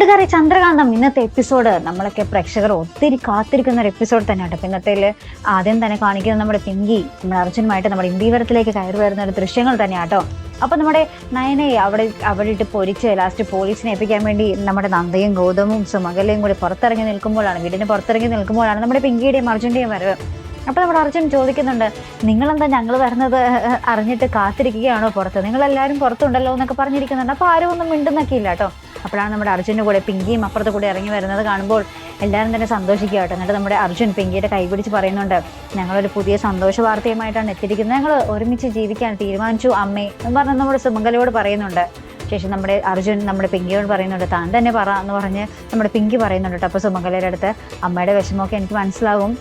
കൂട്ടുകാരെ, ചന്ദ്രകാന്തം ഇന്നത്തെ എപ്പിസോഡ് നമ്മളൊക്കെ പ്രേക്ഷകർ ഒത്തിരി കാത്തിരിക്കുന്ന ഒരു എപ്പിസോഡ് തന്നെയാണ്. അപ്പം ഇന്നത്തേല് ആദ്യം തന്നെ കാണിക്കുന്നത് നമ്മുടെ പിങ്കി നമ്മുടെ അർജുനുമായിട്ട് നമ്മുടെ ഇന്ത്യവരത്തിലേക്ക് കയറി വരുന്ന ഒരു ദൃശ്യങ്ങൾ തന്നെയാട്ടോ. അപ്പൊ നമ്മുടെ നയനയെ അവിടെ ഇട്ട് പൊരിച്ച് ലാസ്റ്റ് പോലീസിനെ ഏൽപ്പിക്കാൻ വേണ്ടി നമ്മുടെ നന്ദയും ഗൗതമും സുമംഗലയും കൂടി വീടിന് പുറത്തിറങ്ങി നിൽക്കുമ്പോഴാണ് നമ്മുടെ പിങ്കിയുടെയും അർജുന്റെയും വരവ്. അപ്പൊ നമ്മുടെ അർജുൻ ചോദിക്കുന്നുണ്ട്, നിങ്ങളെന്താ ഞങ്ങൾ വരുന്നത് അറിഞ്ഞിട്ട് കാത്തിരിക്കുകയാണോ പുറത്ത്? നിങ്ങളെല്ലാവരും പുറത്തുണ്ടല്ലോ എന്നൊക്കെ പറഞ്ഞിരിക്കുന്നുണ്ട്. അപ്പൊ ആരും ഒന്നും മിണ്ടുന്നൊക്കെ ഇല്ല കേട്ടോ. അപ്പോഴാണ് നമ്മുടെ അർജുൻ്റെ കൂടെ പിങ്കിയും അപ്പുറത്ത് കൂടെ ഇറങ്ങി വരുന്നത് കാണുമ്പോൾ എല്ലാവരും തന്നെ സന്തോഷിക്കുക കേട്ടോ. എന്നിട്ട് നമ്മുടെ അർജുൻ പിങ്കിയുടെ കൈ പിടിച്ച് പറയുന്നുണ്ട്, ഞങ്ങളൊരു പുതിയ സന്തോഷ വാർത്തയുമായിട്ടാണ് എത്തിയിരിക്കുന്നത്, ഞങ്ങൾ ഒരുമിച്ച് ജീവിക്കാൻ തീരുമാനിച്ചു അമ്മേ എന്ന് പറഞ്ഞ് നമ്മുടെ സുമംഗലയോട് പറയുന്നുണ്ട്. ശേഷം നമ്മുടെ അർജുൻ നമ്മുടെ പിങ്കിയോട് പറയുന്നുണ്ട്, താൻ തന്നെ പറ എന്ന് പറഞ്ഞ് നമ്മുടെ പിങ്കി പറയുന്നുണ്ട് കേട്ടോ. അപ്പോൾ സുമംഗലയുടെ അടുത്ത് അമ്മയുടെ വിഷമമൊക്കെ എനിക്ക് മനസ്സിലാവും,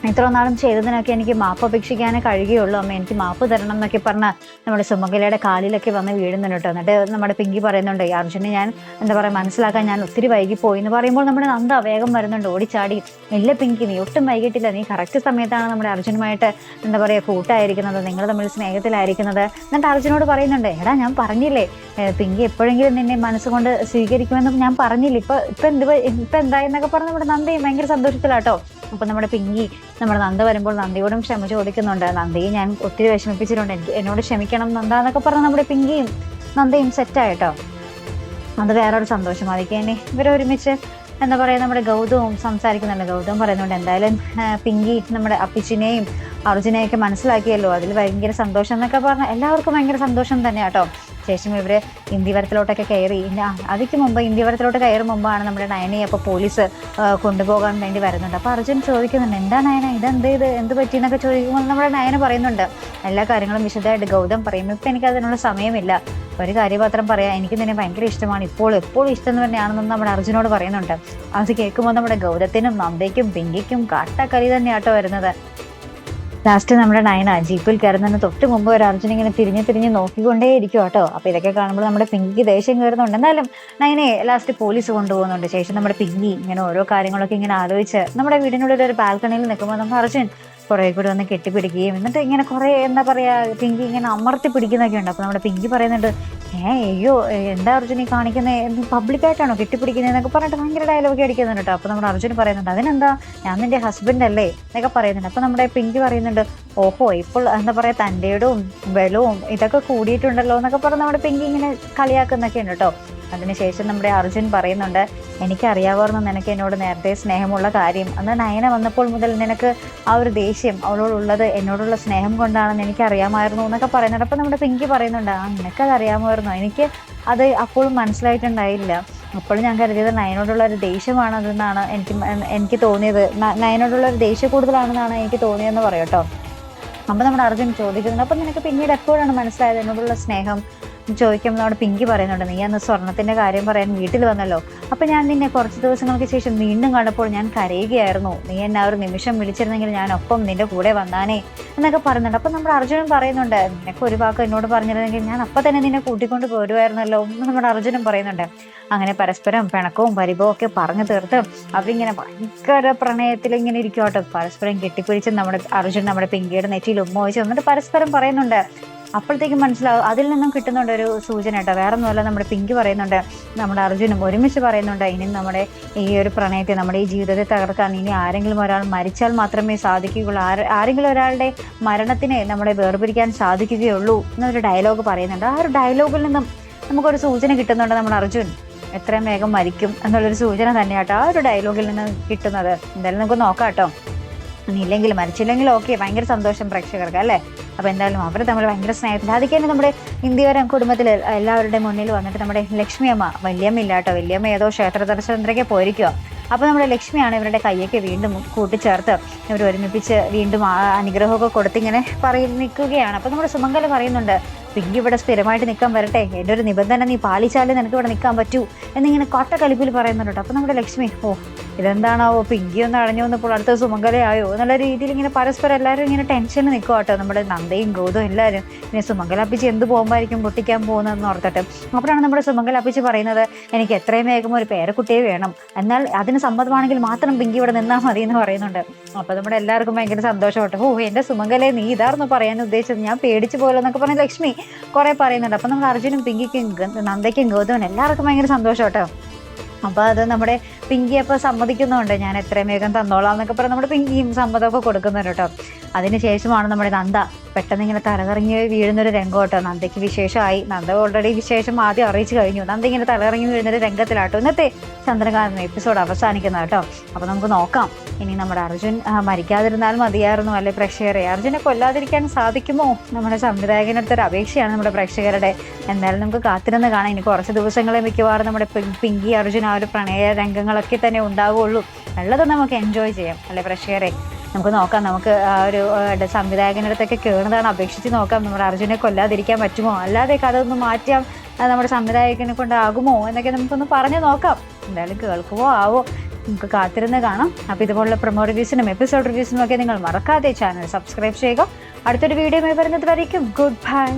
ഇത്ര നാളും ചെയ്തതിനൊക്കെ എനിക്ക് മാപ്പ് അപേക്ഷിക്കാനേ കഴിയുള്ളൂ അമ്മ, എനിക്ക് മാപ്പ് തരണം എന്നൊക്കെ പറഞ്ഞ് നമ്മുടെ സുമംഗലയുടെ കാലിലൊക്കെ വന്ന് വീഴുന്നുണ്ട് കേട്ടോ. എന്നിട്ട് നമ്മുടെ പിങ്കി പറയുന്നുണ്ട്, ഈ അർജുനെ ഞാൻ എന്താ പറയുക മനസ്സിലാക്കാൻ ഞാൻ ഒത്തിരി വൈകിപ്പോയി എന്ന് പറയുമ്പോൾ നമ്മുടെ നന്ദ വേഗം വരുന്നുണ്ട് ഓടിച്ചാടി. ഇല്ല പിങ്കി, നീ ഒട്ടും വൈകിട്ടില്ല, നീ കറക്റ്റ് സമയത്താണ് നമ്മുടെ അർജുനുമായിട്ട് എന്താ പറയുക കൂട്ടായിരിക്കുന്നത്, നിങ്ങൾ തമ്മിൽ സ്നേഹത്തിലായിരിക്കുന്നത്. എന്നിട്ട് അർജുനോട് പറയുന്നുണ്ട്, എടാ ഞാൻ പറഞ്ഞില്ലേ പിങ്കി എപ്പോഴെങ്കിലും നിന്നെ മനസ്സുകൊണ്ട് സ്വീകരിക്കുമെന്നും ഞാൻ പറഞ്ഞില്ല, ഇപ്പൊ എന്തായെന്നൊക്കെ പറഞ്ഞ് നമ്മുടെ നന്ദയും ഭയങ്കര സന്തോഷത്തിലാട്ടോ. അപ്പൊ നമ്മുടെ പിങ്കി നമ്മുടെ നന്ദ വരുമ്പോൾ നന്ദയോടും ക്ഷമ ചോദിക്കുന്നുണ്ട്, നന്ദയെ ഞാൻ ഒത്തിരി വിഷമിപ്പിച്ചിട്ടുണ്ട്, എന്നോട് ക്ഷമിക്കണം നന്ദ എന്നൊക്കെ പറഞ്ഞ് നമ്മുടെ പിങ്കിയും നന്ദയും സെറ്റായിട്ടോ. അത് വേറൊരു സന്തോഷം. അതൊക്കെ തന്നെ ഇവരൊരുമിച്ച് എന്താ പറയുക നമ്മുടെ ഗൗതവും സംസാരിക്കുന്നുണ്ട്. ഗൗതം പറയുന്നുണ്ട്, എന്തായാലും പിങ്കി നമ്മുടെ അപ്പിച്ചിനെയും അർജുനെയൊക്കെ മനസ്സിലാക്കിയല്ലോ, അതിൽ ഭയങ്കര സന്തോഷം എന്നൊക്കെ പറഞ്ഞാൽ എല്ലാവർക്കും ഭയങ്കര സന്തോഷം തന്നെയാട്ടോ. ശേഷം ഇവര് ഇന്ത്യവരത്തിലോട്ടൊക്കെ കയറി. അതിക്ക് മുമ്പ് ഇന്ത്യവരത്തിലോട്ട് കയറും മുമ്പാണ് നമ്മുടെ നയനയെ അപ്പോൾ പോലീസ് കൊണ്ടുപോകാൻ വേണ്ടി വരുന്നുണ്ട്. അപ്പോൾ അർജുൻ ചോദിക്കുന്നുണ്ട്, എന്താ നയന എന്ത് പറ്റിയെന്നൊക്കെ ചോദിക്കുമ്പോൾ നമ്മുടെ നയന പറയുന്നുണ്ട് എല്ലാ കാര്യങ്ങളും വിശദമായിട്ട് ഗൗതം പറയും. ഇപ്പം എനിക്ക് അതിനുള്ള സമയമില്ല, ഒരു കാര്യപാത്രം പറയാം, എനിക്ക് നിന്നെ ഭയങ്കര ഇഷ്ടമാണ്, എപ്പോഴും ഇഷ്ടം തന്നെയാണെന്ന് നമ്മുടെ അർജുനോട് പറയുന്നുണ്ട്. അത് കേൾക്കുമ്പോൾ നമ്മുടെ ഗൗതത്തിനും നന്ദയ്ക്കും പിങ്കിക്കും കാട്ടക്കലി തന്നെയാട്ടോ വരുന്നത്. ലാസ്റ്റ് നമ്മുടെ നയന ജീപ്പിൽ കയറുന്നതിന് തൊട്ട് മുമ്പ് ഒരു അർജുൻ ഇങ്ങനെ തിരിഞ്ഞ് നോക്കിക്കൊണ്ടേ ഇരിക്കും കേട്ടോ. അപ്പോൾ ഇതൊക്കെ കാണുമ്പോൾ നമ്മുടെ പിങ്കിക്ക് ദേഷ്യം കയറുന്നുണ്ട്. എന്നാലും നയനെ ലാസ്റ്റ് പോലീസ് കൊണ്ടുപോകുന്നുണ്ട്. ശേഷം നമ്മുടെ പിങ്കി ഇങ്ങനെ ഓരോ കാര്യങ്ങളൊക്കെ ഇങ്ങനെ ആലോചിച്ച് നമ്മുടെ വീടിനുള്ളിൽ ഒരു ബാൽക്കണിയിൽ നിൽക്കുമ്പോൾ നമ്മുടെ അർജുൻ കുറേ കൂടി വന്ന് കെട്ടിപ്പിടിക്കുകയും എന്നിട്ട് ഇങ്ങനെ കുറേ എന്താ പറയുക പിങ്കി ഇങ്ങനെ അമർത്തി പിടിക്കുന്നൊക്കെ ഉണ്ട്. അപ്പോൾ നമ്മുടെ പിങ്കി പറയുന്നുണ്ട്, അയ്യോ എന്താ അർജുൻ ഈ കാണിക്കുന്നത്, പബ്ലിക്കായിട്ടാണോ കെട്ടിപ്പിടിക്കുന്നത് എന്നൊക്കെ പറഞ്ഞിട്ട് ഭയങ്കര ഡയലോഗ് അടിക്കുന്നുണ്ട് കേട്ടോ. അപ്പോൾ നമ്മുടെ അർജുൻ പറയുന്നുണ്ട്, അതിനെന്താ ഞാൻ നിന്റെ ഹസ്ബൻഡ് അല്ലേ എന്നൊക്കെ പറയുന്നുണ്ട്. അപ്പോൾ നമ്മുടെ പിങ്കി പറയുന്നുണ്ട്, ഓഹോ ഇപ്പോൾ എന്താ പറയുക തൻ്റെയും ബലവും ഇതൊക്കെ കൂടിയിട്ടുണ്ടല്ലോ എന്നൊക്കെ പറഞ്ഞ് നമ്മുടെ പിങ്കി ഇങ്ങനെ കളിയാക്കുന്നൊക്കെ ഉണ്ട് കേട്ടോ. അതിനുശേഷം നമ്മുടെ അർജുൻ പറയുന്നുണ്ട്, എനിക്കറിയാമായിരുന്നു നിനക്ക് എന്നോട് നേരത്തെ സ്നേഹമുള്ള കാര്യം, അന്ന് നയന വന്നപ്പോൾ മുതൽ നിനക്ക് ആ ഒരു ദേഷ്യം അവളോടുള്ളത് എന്നോടുള്ള സ്നേഹം കൊണ്ടാണെന്ന് എനിക്കറിയാമായിരുന്നു എന്നൊക്കെ പറയുന്നുണ്ട്. അപ്പോൾ നമ്മുടെ പിങ്കി പറയുന്നുണ്ട്, നിനക്കത് അറിയാമായിരുന്നു, എനിക്ക് അത് അപ്പോഴും മനസ്സിലായിട്ടുണ്ടായില്ല, അപ്പോഴും ഞാൻ കരുതിയത് നയനോടുള്ള ഒരു ദേഷ്യമാണെന്നാണ് എനിക്ക് തോന്നിയത്, നയനോടുള്ള ഒരു ദേഷ്യം കൂടുതലാണെന്നാണ് എനിക്ക് തോന്നിയതെന്ന് പറയും കേട്ടോ. അപ്പോൾ നമ്മുടെ അർജുൻ ചോദിക്കുന്നുണ്ട്, അപ്പം നിനക്ക് പിന്നീട് എപ്പോഴാണ് മനസ്സിലായത് എന്നോടുള്ള സ്നേഹം ചോദിക്കുമ്പോൾ നമ്മുടെ പിങ്കി പറയുന്നുണ്ട്, നീ അന്ന് സ്വർണത്തിൻ്റെ കാര്യം പറയാൻ വീട്ടിൽ വന്നല്ലോ, അപ്പം ഞാൻ നിന്നെ കുറച്ച് ദിവസങ്ങൾക്ക് ശേഷം വീണ്ടും കണ്ടപ്പോൾ ഞാൻ കരയുകയായിരുന്നു, നീ എന്നെ ആ ഒരു നിമിഷം വിളിച്ചിരുന്നെങ്കിൽ ഞാൻ ഒപ്പം നിൻ്റെ കൂടെ വന്നാനേ എന്നൊക്കെ പറയുന്നുണ്ട്. അപ്പം നമ്മുടെ അർജുനും പറയുന്നുണ്ട്, നിനക്ക് ഒരു വാക്ക് എന്നോട് പറഞ്ഞിരുന്നെങ്കിൽ ഞാൻ അപ്പം തന്നെ നിന്നെ കൂട്ടിക്കൊണ്ട് പോരുമായിരുന്നല്ലോ എന്ന് നമ്മുടെ അർജുനും പറയുന്നുണ്ട്. അങ്ങനെ പരസ്പരം പിണക്കവും പരിഭവവും ഒക്കെ പറഞ്ഞു തീർത്ത് അവരിങ്ങനെ ഭയങ്കര പ്രണയത്തിൽ ഇങ്ങനെ ഇരിക്കും കേട്ടോ. പരസ്പരം കെട്ടിപ്പിടിച്ച് നമ്മുടെ അർജുൻ നമ്മുടെ പിങ്കിയുടെ നെറ്റിയിൽ ഉമ്മ വെച്ച് എന്നിട്ട് പരസ്പരം പറയുന്നുണ്ട്. അപ്പോഴത്തേക്കും മനസ്സിലാവും, അതിൽ നിന്നും കിട്ടുന്നുണ്ട് ഒരു സൂചന കേട്ടോ. വേറെ ഒന്നുമല്ല, നമ്മുടെ പിങ്കി പറയുന്നുണ്ട് നമ്മുടെ അർജുനും ഒരുമിച്ച് പറയുന്നുണ്ട്, ഇനി നമ്മുടെ ഈ ഒരു പ്രണയത്തെ നമ്മുടെ ഈ ജീവിതത്തെ തകർക്കാൻ ഇനി ആരെങ്കിലും ഒരാൾ മരിച്ചാൽ മാത്രമേ സാധിക്കുകയുള്ളൂ, ആരെങ്കിലും ഒരാളുടെ മരണത്തിനെ നമ്മളെ വേർപിരിക്കാൻ സാധിക്കുകയുള്ളൂ എന്നൊരു ഡയലോഗ് പറയുന്നുണ്ട്. ആ ഒരു ഡയലോഗിൽ നിന്നും നമുക്കൊരു സൂചന കിട്ടുന്നുണ്ട്, നമ്മുടെ അർജുൻ എത്രയും വേഗം മരിക്കും എന്നുള്ളൊരു സൂചന തന്നെയാട്ടോ ആ ഒരു ഡയലോഗിൽ നിന്ന് കിട്ടുന്നത്. എന്തായാലും നമുക്ക് നോക്കാം കേട്ടോ. ഇനിയില്ലെങ്കിലും മരിച്ചില്ലെങ്കിലും ഓക്കെ, ഭയങ്കര സന്തോഷം പ്രേക്ഷകർക്ക് അല്ലേ. അപ്പോൾ എന്തായാലും അവർ തമ്മിൽ ഭയങ്കര സ്നേഹത്തിൽ അതൊക്കെ തന്നെ നമ്മുടെ ഇന്ത്യവരം കുടുംബത്തിൽ എല്ലാവരുടെ മുന്നിൽ വന്നിട്ട് നമ്മുടെ ലക്ഷ്മിയമ്മ, വല്യമ്മ ഇല്ല കേട്ടോ, വല്യമ്മ ഏതോ ക്ഷേത്ര ദർശനത്തിലേക്ക് പോയിരിക്കുക. അപ്പോൾ നമ്മുടെ ലക്ഷ്മിയാണ് ഇവരുടെ കൈയൊക്കെ വീണ്ടും കൂട്ടിച്ചേർത്ത് ഇവർ ഒരുമിപ്പിച്ച് വീണ്ടും അനുഗ്രഹമൊക്കെ കൊടുത്തിങ്ങനെ നിൽക്കുകയാണ്. അപ്പോൾ നമ്മുടെ സുമംഗല പറയുന്നുണ്ട്, പിങ്കി ഇവിടെ സ്ഥിരമായിട്ട് നിൽക്കാൻ വരട്ടെ, എൻ്റെ ഒരു നിബന്ധന നീ പാലിച്ചാലേ നിനക്ക് ഇവിടെ നിൽക്കാൻ പറ്റൂ എന്നിങ്ങനെ കൊട്ടക്കലിപ്പിൽ പറയുന്നുണ്ട്. അപ്പോൾ നമ്മുടെ ലക്ഷ്മി, ഇതെന്താണാവോ പിങ്കി ഒന്ന് അടഞ്ഞു വന്നപ്പോൾ അടുത്ത സുമംഗലയായോ എന്നുള്ള രീതിയിൽ ഇങ്ങനെ പരസ്പരം എല്ലാവരും ഇങ്ങനെ ടെൻഷനിൽ നിൽക്കുക കേട്ടോ. നമ്മുടെ നന്ദയും ഗൗതവും എല്ലാവരും ഇനി സുമംഗല അപ്പിച്ച് എന്ത് പോകുമ്പോഴായിരിക്കും പൊട്ടിക്കാൻ പോകുന്നതെന്ന് ഓർത്തിട്ട്. അപ്പോഴാണ് നമ്മുടെ സുമംഗല അപ്പിച്ച് പറയുന്നത്, എനിക്ക് എത്രയും വേഗം ഒരു പേരക്കുട്ടിയെ വേണം, എന്നാൽ അതിന് സമ്മതമാണെങ്കിൽ മാത്രം പിങ്കി ഇവിടെ നിന്നാൽ മതി എന്ന് പറയുന്നുണ്ട്. അപ്പോൾ നമ്മുടെ എല്ലാവർക്കും ഭയങ്കര സന്തോഷം കേട്ടോ. എൻ്റെ സുമംഗലയെ നീ ഇതായിരുന്നു പറയാൻ ഉദ്ദേശിച്ചത്, ഞാൻ പേടിച്ചു പോലോ എന്നൊക്കെ പറഞ്ഞ് ലക്ഷ്മി കുറേ പറയുന്നുണ്ട്. അപ്പം നമ്മൾ അർജുനും പിങ്കിക്കും നന്ദയ്ക്കും ഗൗതവും എല്ലാവർക്കും ഭയങ്കര സന്തോഷം കേട്ടോ. അപ്പോൾ അത് നമ്മുടെ പിങ്കി അപ്പോൾ സമ്മതിക്കുന്നുണ്ട്, ഞാൻ എത്രയും വേഗം തന്നോളാം എന്നൊക്കെ പറഞ്ഞ് നമ്മുടെ പിങ്കിയും സമ്മതമൊക്കെ കൊടുക്കുന്നുണ്ട് കേട്ടോ. അതിനുശേഷമാണ് നമ്മുടെ നന്ദ പെട്ടെന്ന് ഇങ്ങനെ തലകറങ്ങി വീഴുന്നൊരു രംഗം കേട്ടോ. നന്ദയ്ക്ക് വിശേഷമായി. നന്ദ ഓൾറെഡി വിശേഷം ആദ്യം അറിയിച്ചു കഴിഞ്ഞു. നന്ദ ഇങ്ങനെ തലകറങ്ങി വീഴുന്നൊരു രംഗത്തിലാട്ടോ ഇന്നത്തെ ചന്ദ്രകാന്തൻ എപ്പിസോഡ് അവസാനിക്കുന്നത് കേട്ടോ. അപ്പോൾ നമുക്ക് നോക്കാം ഇനി നമ്മുടെ അർജുൻ മരിക്കാതിരുന്നാൽ മതിയായിരുന്നു അല്ലെ പ്രേക്ഷകരെ. അർജുനെ കൊല്ലാതിരിക്കാൻ സാധിക്കുമോ? നമ്മുടെ സംവിധായകനടുത്തൊരു അപേക്ഷയാണ് നമ്മുടെ പ്രേക്ഷകരുടെ. എന്തായാലും നമുക്ക് കാത്തിരുന്ന് കാണാം. ഇനി കുറച്ച് ദിവസങ്ങളെ മിക്കവാറും നമ്മുടെ പിങ്കി അർജുൻ ആ ഒരു പ്രണയ രംഗങ്ങളൊക്കെ തന്നെ ഉണ്ടാവുകയുള്ളൂ. ഉള്ളത് നമുക്ക് എൻജോയ് ചെയ്യാം അല്ലെ പ്രേക്ഷകരെ. നമുക്ക് നോക്കാം, നമുക്ക് ആ ഒരു സംവിധായകനടുത്തൊക്കെ കയറുന്നതാണ് അപേക്ഷിച്ച് നോക്കാം നമ്മുടെ അർജുനെ കൊല്ലാതിരിക്കാൻ പറ്റുമോ, അല്ലാതെ കഥ ഒന്ന് മാറ്റാം നമ്മുടെ സംവിധായകനെ കൊണ്ടാകുമോ എന്നൊക്കെ നമുക്കൊന്ന് പറഞ്ഞു നോക്കാം. എന്തായാലും കേൾക്കുമോ ആവോ, നമുക്ക് കാത്തിരുന്ന് കാണാം. അപ്പോൾ ഇതുപോലുള്ള പ്രൊമോ റിവ്യൂസിനും എപ്പിസോഡ് റിവ്യൂസിനും ഒക്കെ നിങ്ങൾ മറക്കാതെ ചാനൽ സബ്സ്ക്രൈബ് ചെയ്യുക. അടുത്തൊരു വീഡിയോ വരുന്നത് വരയ്ക്കും ഗുഡ് ബൈ.